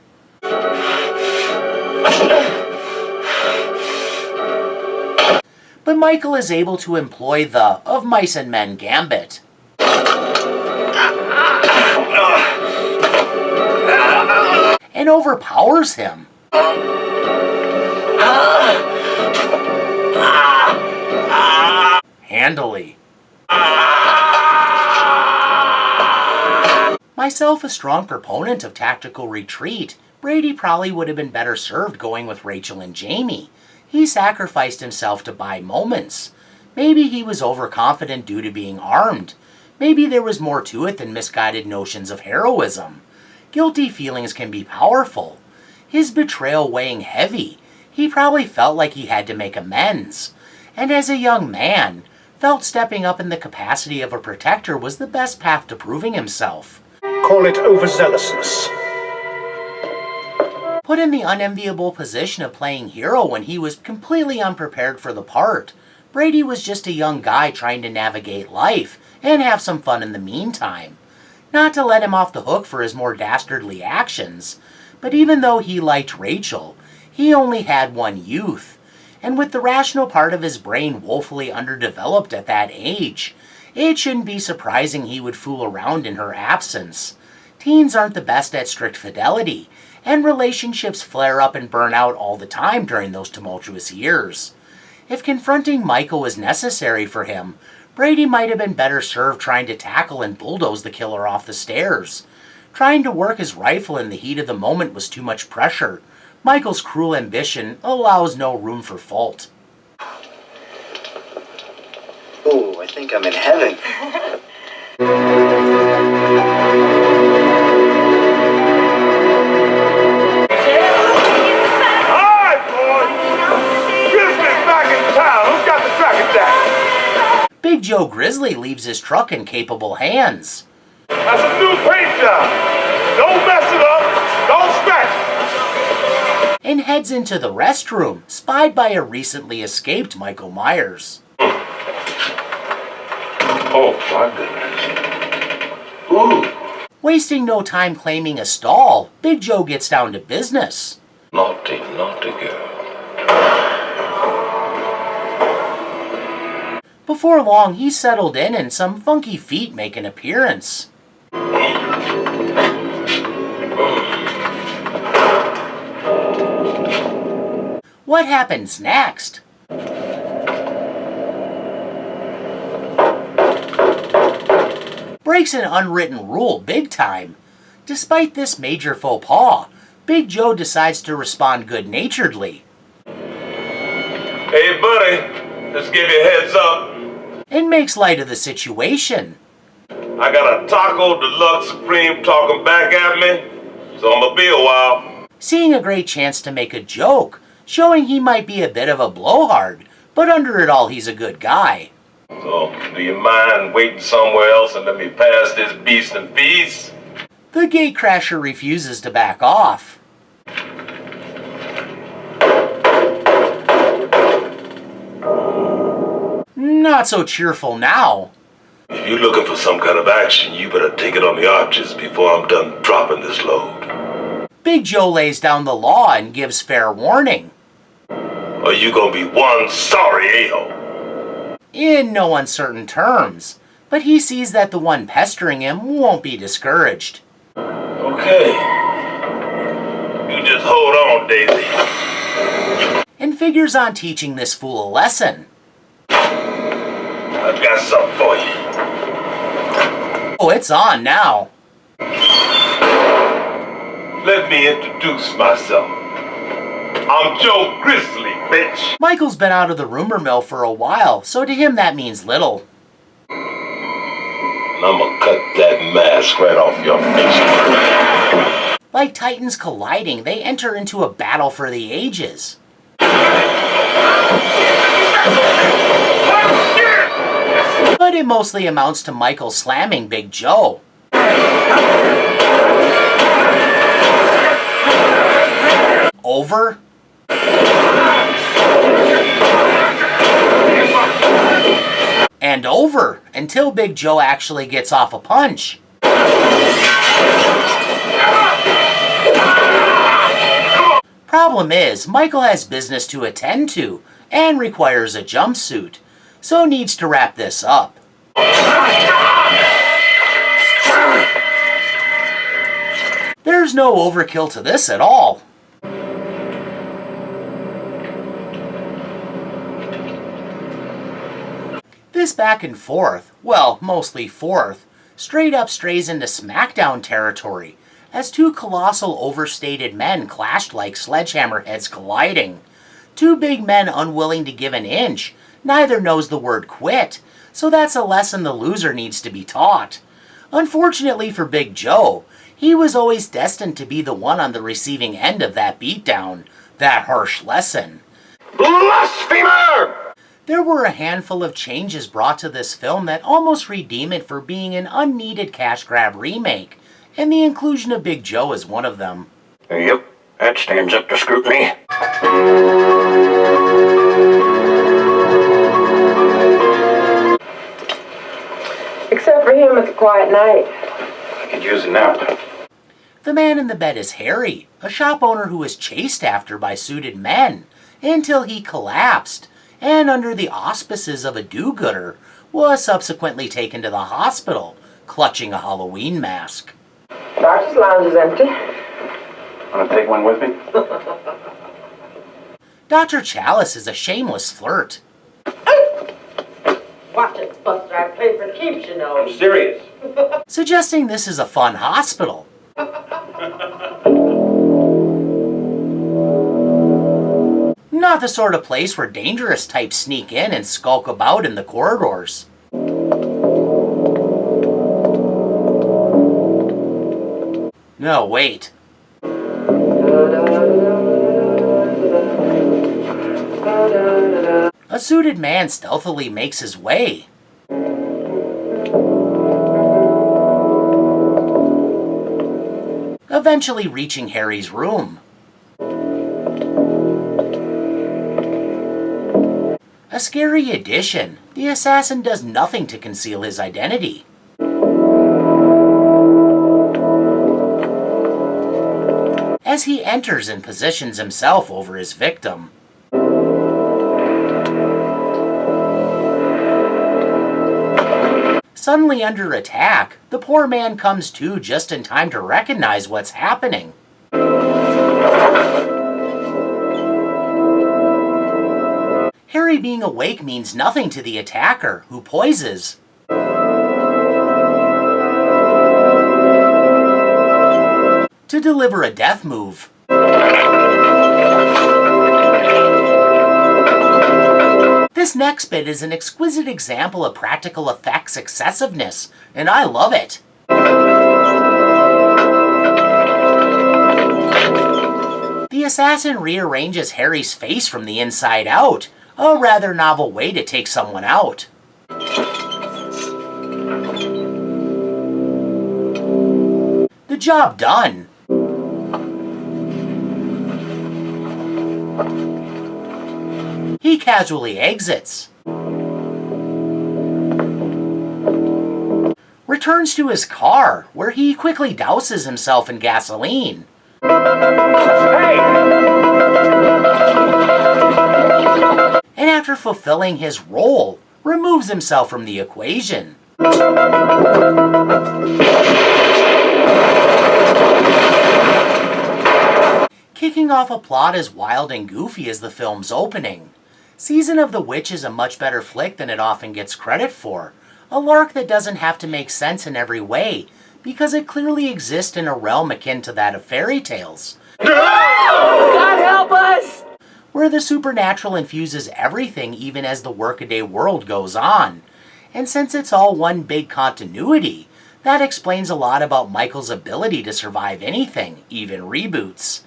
But Michael is able to employ the of mice and men gambit. And overpowers him. Handily. Myself a strong proponent of tactical retreat, Brady probably would have been better served going with Rachel and Jamie. He sacrificed himself to buy moments. Maybe he was overconfident due to being armed. Maybe there was more to it than misguided notions of heroism. Guilty feelings can be powerful. His betrayal weighing heavy, he probably felt like he had to make amends. And as a young man, felt stepping up in the capacity of a protector was the best path to proving himself. Call it overzealousness. Put in the unenviable position of playing hero when he was completely unprepared for the part. Brady was just a young guy trying to navigate life and have some fun in the meantime. Not to let him off the hook for his more dastardly actions, but even though he liked Rachel, he only had one youth, and with the rational part of his brain woefully underdeveloped at that age, it shouldn't be surprising he would fool around in her absence. Teens aren't the best at strict fidelity, and relationships flare up and burn out all the time during those tumultuous years. If confronting Michael was necessary for him, Brady might have been better served trying to tackle and bulldoze the killer off the stairs. Trying to work his rifle in the heat of the moment was too much pressure. Michael's cruel ambition allows no room for fault. Ooh, I think I'm in heaven. Big Joe Grizzly leaves his truck in capable hands. That's a new paint job. Don't mess it up. Don't scratch it. And heads into the restroom, spied by a recently escaped Michael Myers. Oh, my goodness. Ooh. Wasting no time claiming a stall, Big Joe gets down to business. Naughty, naughty girl. Before long, he settled in and some funky feet make an appearance. What happens next? Breaks an unwritten rule big time. Despite this major faux pas, Big Joe decides to respond good-naturedly. Hey, buddy, just give you a heads up. And makes light of the situation. I got a Taco Deluxe Supreme talking back at me, so I'm gonna be a while. Seeing a great chance to make a joke, showing he might be a bit of a blowhard, but under it all he's a good guy. So, do you mind waiting somewhere else and let me pass this beast in peace? The gatecrasher refuses to back off. Not so cheerful now. If you're looking for some kind of action, you better take it on the arches before I'm done dropping this load. Big Joe lays down the law and gives fair warning. Or you gonna be one sorry a-hole. In no uncertain terms, but he sees that the one pestering him won't be discouraged. Okay. You just hold on, Daisy. And figures on teaching this fool a lesson. I've got something for you. Oh, it's on now. Let me introduce myself. I'm Joe Grizzly, bitch. Michael's been out of the rumor mill for a while, so to him that means little. And I'm gonna cut that mask right off your face. Like titans colliding, they enter into a battle for the ages. But it mostly amounts to Michael slamming Big Joe. Over. And over, until Big Joe actually gets off a punch. Problem is, Michael has business to attend to, and requires a jumpsuit, so needs to wrap this up. There's no overkill to this at all. This back and forth, well, mostly forth, straight up strays into SmackDown territory, as two colossal overstated men clashed like sledgehammer heads colliding. Two big men unwilling to give an inch, neither knows the word quit, so that's a lesson the loser needs to be taught. Unfortunately for Big Joe, he was always destined to be the one on the receiving end of that beatdown, that harsh lesson. Blasphemer! There were a handful of changes brought to this film that almost redeem it for being an unneeded cash grab remake, and the inclusion of Big Joe is one of them. Yep, that stands up to scrutiny. quiet night. I could use a nap. The man in the bed is Harry, a shop owner who was chased after by suited men until he collapsed, and under the auspices of a do-gooder, was subsequently taken to the hospital, clutching a Halloween mask. Doctor's lounge is empty. Want to take one with me? Dr. Chalice is a shameless flirt. Watch it, Buster. I play for keeps, you know. I'm serious. Suggesting this is a fun hospital. Not the sort of place where dangerous types sneak in and skulk about in the corridors. No, wait. A suited man stealthily makes his way. Eventually reaching Harry's room. A scary addition. The assassin does nothing to conceal his identity. As he enters and positions himself over his victim. Suddenly under attack, the poor man comes to just in time to recognize what's happening. Harry being awake means nothing to the attacker, who poises. To deliver a death move. This next bit is an exquisite example of practical effects excessiveness, and I love it. The assassin rearranges Harry's face from the inside out, a rather novel way to take someone out. The job done. He casually exits. Returns to his car, where he quickly douses himself in gasoline. And after fulfilling his role, removes himself from the equation. Kicking off a plot as wild and goofy as the film's opening. Season of the Witch is a much better flick than it often gets credit for. A lark that doesn't have to make sense in every way, because it clearly exists in a realm akin to that of fairy tales. God help us! Where the supernatural infuses everything even as the workaday world goes on. And since it's all one big continuity, that explains a lot about Michael's ability to survive anything, even reboots.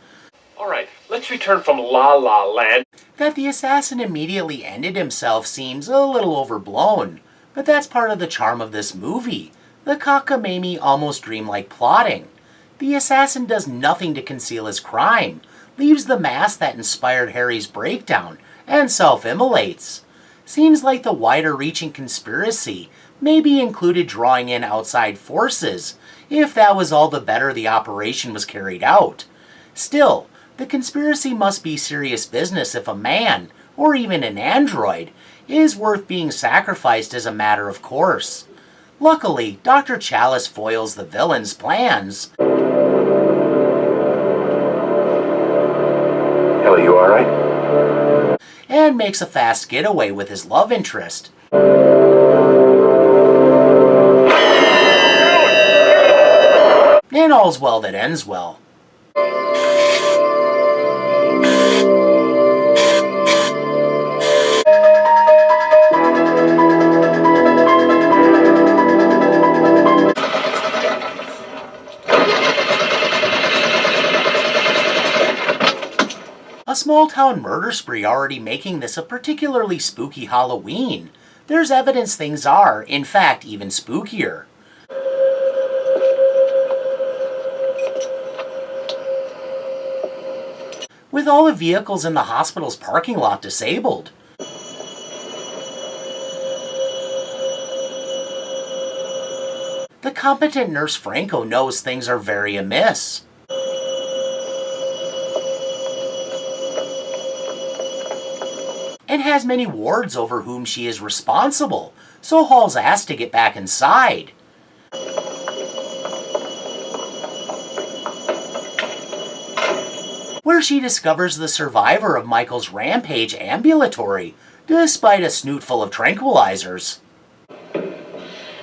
Alright, let's return from La La Land. That the assassin immediately ended himself seems a little overblown, but that's part of the charm of this movie, the cockamamie, almost dreamlike plotting. The assassin does nothing to conceal his crime, leaves the mask that inspired Harry's breakdown, and self-immolates. Seems like the wider-reaching conspiracy maybe included drawing in outside forces, if that was all the better the operation was carried out. Still, the conspiracy must be serious business if a man, or even an android, is worth being sacrificed as a matter of course. Luckily, Dr. Chalice foils the villain's plans. Hell, you alright? And makes a fast getaway with his love interest. And all's well that ends well. A small-town murder spree already making this a particularly spooky Halloween. There's evidence things are, in fact, even spookier. With all the vehicles in the hospital's parking lot disabled. The competent Nurse Franco knows things are very amiss. And has many wards over whom she is responsible, so Hall's asked to get back inside. Where she discovers the survivor of Michael's rampage ambulatory, despite a snoot full of tranquilizers.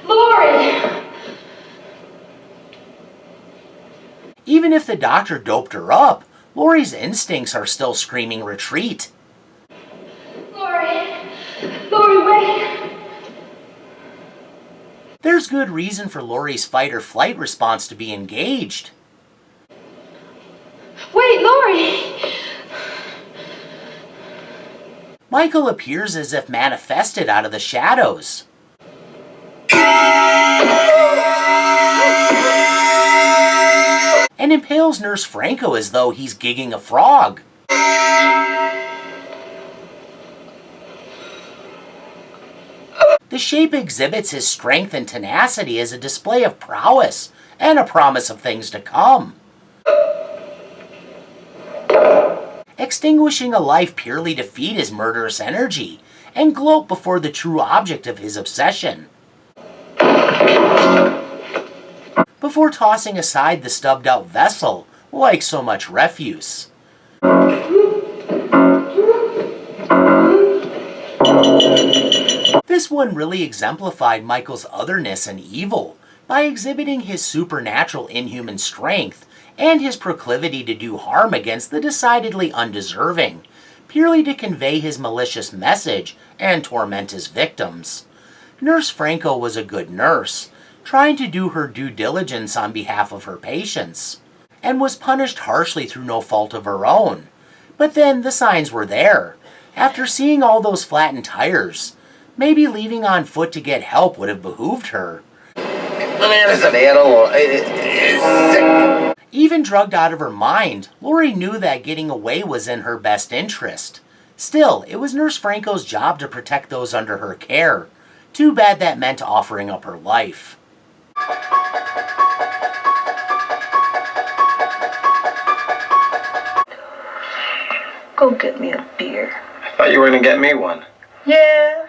Lori! Even if the doctor doped her up, Lori's instincts are still screaming retreat. Lori! Lori, wait! There's good reason for Lori's fight or flight response to be engaged. Wait, Lori! Michael appears as if manifested out of the shadows. And impales Nurse Franco as though he's gigging a frog. The shape exhibits his strength and tenacity as a display of prowess and a promise of things to come. Extinguishing a life purely to feed his murderous energy and gloat before the true object of his obsession. Before tossing aside the stubbed-out vessel like so much refuse. This one really exemplified Michael's otherness and evil by exhibiting his supernatural inhuman strength and his proclivity to do harm against the decidedly undeserving, purely to convey his malicious message and torment his victims. Nurse Franco was a good nurse, trying to do her due diligence on behalf of her patients, and was punished harshly through no fault of her own. But then the signs were there. After seeing all those flattened tires, maybe leaving on foot to get help would have behooved her. The man is an animal. Is sick. Even drugged out of her mind, Lori knew that getting away was in her best interest. Still, it was Nurse Franco's job to protect those under her care. Too bad that meant offering up her life. Go get me a beer. I thought you were going to get me one. Yeah.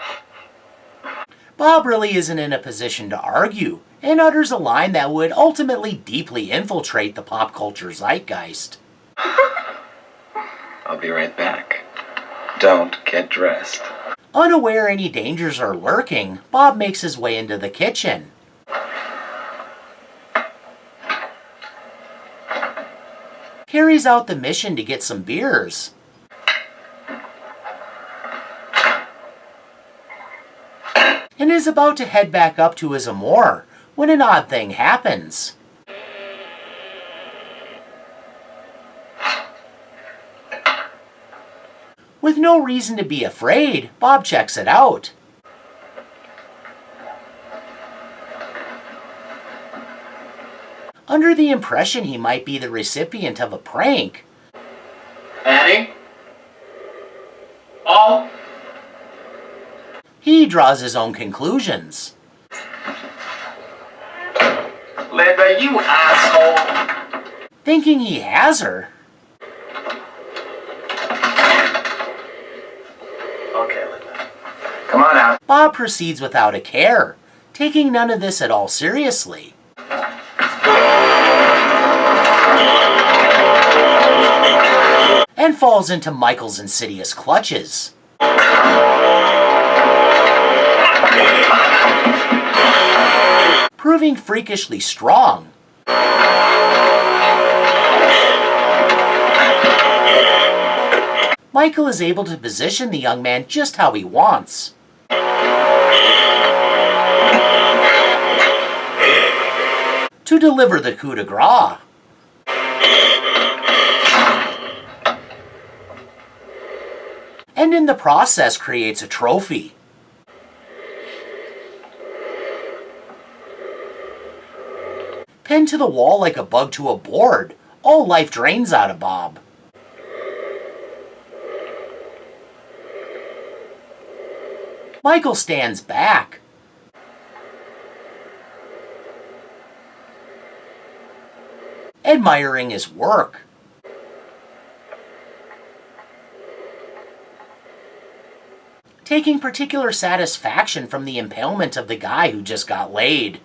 Bob really isn't in a position to argue, and utters a line that would ultimately deeply infiltrate the pop culture zeitgeist. I'll be right back. Don't get dressed. Unaware any dangers are lurking, Bob makes his way into the kitchen. Carries out the mission to get some beers. And is about to head back up to his amour when an odd thing happens. With no reason to be afraid, Bob checks it out. Under the impression he might be the recipient of a prank. Annie? Oh? He draws his own conclusions. Linda, you asshole! Thinking he has her. Okay, Linda. Come on out. Bob proceeds without a care, taking none of this at all seriously. And falls into Michael's insidious clutches. Proving freakishly strong. Michael is able to position the young man just how he wants. To deliver the coup de grace. And in the process creates a trophy. Pinned to the wall like a bug to a board, all life drains out of Bob. Michael stands back. admiring his work. Taking particular satisfaction from the impalement of the guy who just got laid.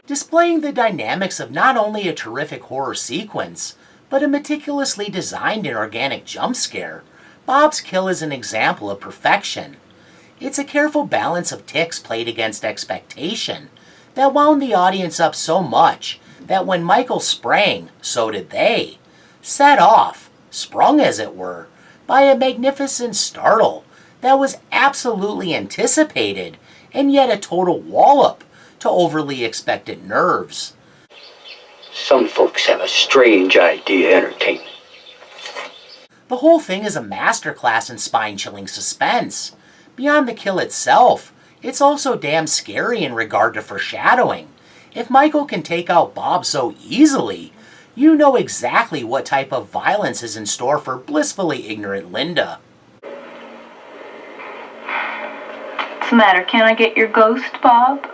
Displaying the dynamics of not only a terrific horror sequence, but a meticulously designed and organic jump scare, Bob's Kill is an example of perfection. It's a careful balance of ticks played against expectation that wound the audience up so much that when Michael sprang, so did they. Set off, sprung as it were, by a magnificent startle that was absolutely anticipated and yet a total wallop to overly expectant nerves. Some folks have a strange idea of entertainment. The whole thing is a masterclass in spine-chilling suspense. Beyond the kill itself, it's also damn scary in regard to foreshadowing. If Michael can take out Bob so easily, you know exactly what type of violence is in store for blissfully ignorant Linda. What's the matter? Can I get your ghost, Bob?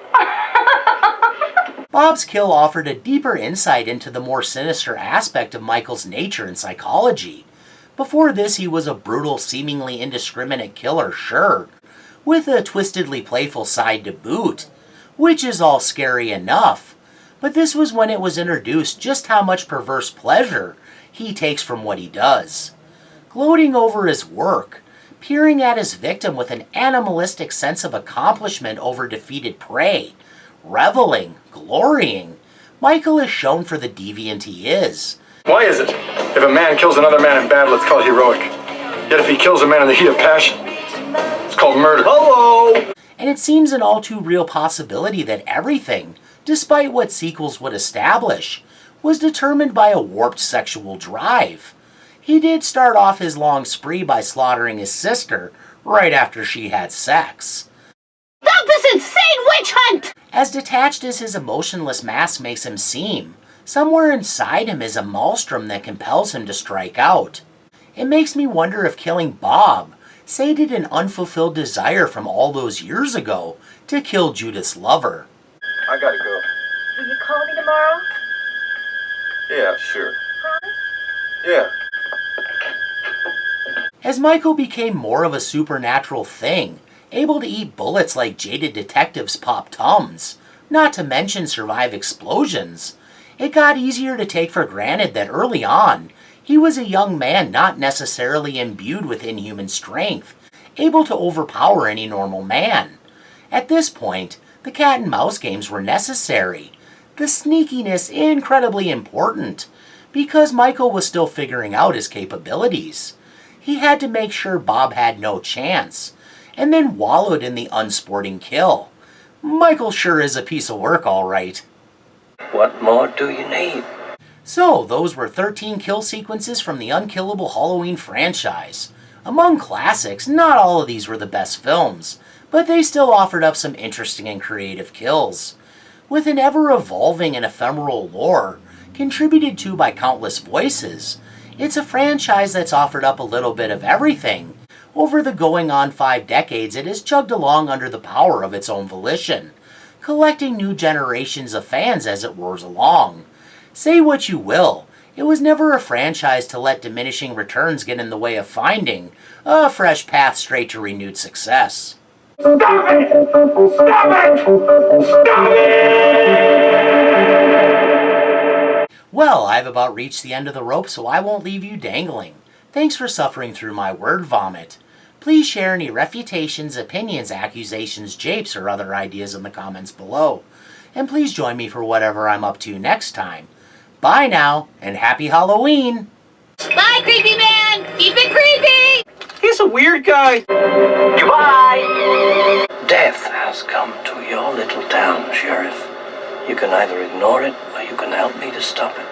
Bob's Kill offered a deeper insight into the more sinister aspect of Michael's nature and psychology. Before this, he was a brutal, seemingly indiscriminate killer, sure, with a twistedly playful side to boot, which is all scary enough. But this was when it was introduced just how much perverse pleasure he takes from what he does. Gloating over his work, peering at his victim with an animalistic sense of accomplishment over defeated prey, reveling, glorying, Michael is shown for the deviant he is. Why is it, if a man kills another man in battle, it's called heroic? Yet if he kills a man in the heat of passion, it's called murder. Hello! And it seems an all too real possibility that everything, despite what sequels would establish, was determined by a warped sexual drive. He did start off his long spree by slaughtering his sister right after she had sex. Stop this insane witch hunt! As detached as his emotionless mask makes him seem, somewhere inside him is a maelstrom that compels him to strike out. It makes me wonder if killing Bob sated an unfulfilled desire from all those years ago to kill Judith's lover. I gotta go. Will you call me tomorrow? Yeah, sure. Promise? Yeah. As Michael became more of a supernatural thing, able to eat bullets like jaded detectives pop Tums, not to mention survive explosions, it got easier to take for granted that early on, he was a young man not necessarily imbued with inhuman strength, able to overpower any normal man. At this point, the cat and mouse games were necessary, the sneakiness incredibly important, because Michael was still figuring out his capabilities. He had to make sure Bob had no chance, and then wallowed in the unsporting kill. Michael sure is a piece of work, all right. What more do you need? So, those were 13 kill sequences from the unkillable Halloween franchise. Among classics, not all of these were the best films, but they still offered up some interesting and creative kills. With an ever-evolving and ephemeral lore, contributed to by countless voices, it's a franchise that's offered up a little bit of everything. Over the going-on 5 decades, it has chugged along under the power of its own volition, collecting new generations of fans as it roars along. Say what you will, it was never a franchise to let diminishing returns get in the way of finding a fresh path straight to renewed success. Stop it! Stop it! Stop it! Well, I've about reached the end of the rope, so I won't leave you dangling. Thanks for suffering through my word vomit. Please share any refutations, opinions, accusations, japes, or other ideas in the comments below. And please join me for whatever I'm up to next time. Bye now, and happy Halloween! Bye, creepy man! Keep it creepy! He's a weird guy. Goodbye! Death has come to your little town, Sheriff. You can either ignore it or you can help me to stop it.